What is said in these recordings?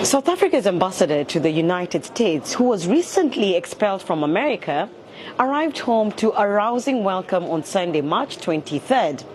South Africa's ambassador to the United States, who was recently expelled from America, arrived home to a rousing welcome on Sunday, March 23rd.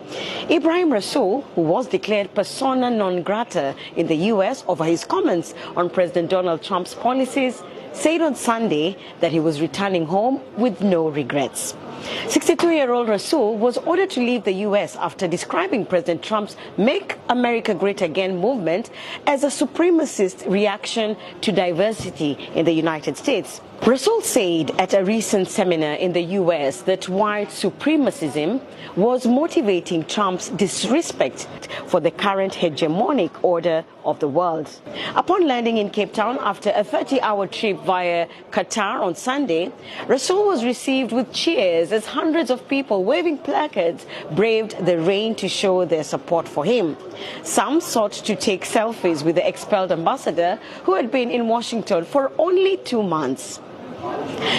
Ibrahim Rasool, who was declared persona non grata in the U.S. over his comments on President Donald Trump's policies, said on Sunday that he was returning home with no regrets. 62-year-old Rasool was ordered to leave the U.S. after describing President Trump's Make America Great Again movement as a supremacist reaction to diversity in the United States. Rasool said at a recent seminar in the U.S. that white supremacism was motivating Trump's disrespect for the current hegemonic order of the world. Upon landing in Cape Town after a 30-hour trip via Qatar on Sunday, Rasool was received with cheers as hundreds of people waving placards braved the rain to show their support for him. Some sought to take selfies with the expelled ambassador, who had been in Washington for only 2 months.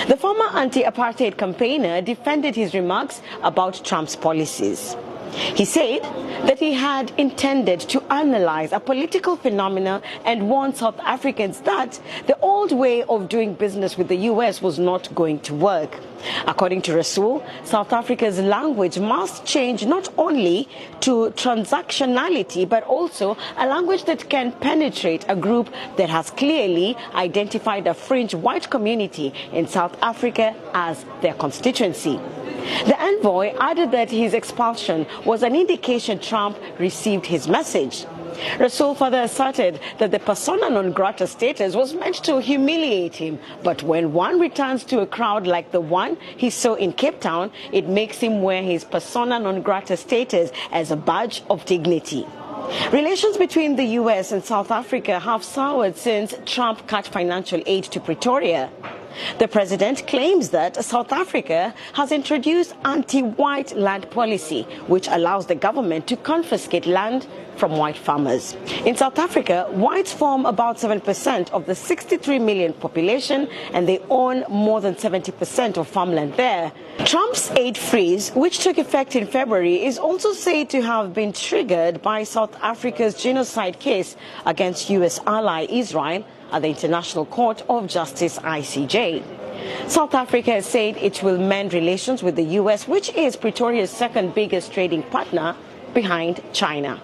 The former anti-apartheid campaigner defended his remarks about Trump's policies. He said that he had intended to analyze a political phenomenon and warn South Africans that the old way of doing business with the U.S. was not going to work. According to Rasool, South Africa's language must change not only to transactionality, but also a language that can penetrate a group that has clearly identified a fringe white community in South Africa as their constituency. The envoy added that his expulsion was an indication Trump received his message. Rasool further asserted that the persona non grata status was meant to humiliate him, but when one returns to a crowd like the one he saw in Cape Town, it makes him wear his persona non grata status as a badge of dignity. Relations between the U.S. and South Africa have soured since Trump cut financial aid to Pretoria. The president claims that South Africa has introduced anti-white land policy, which allows the government to confiscate land from white farmers. In South Africa, whites form about 7% of the 63 million population, and they own more than 70% of farmland there. Trump's aid freeze, which took effect in February, is also said to have been triggered by South Africa's genocide case against U.S. ally Israel at the International Court of Justice (ICJ). South Africa has said it will mend relations with the U.S., which is Pretoria's second biggest trading partner behind China.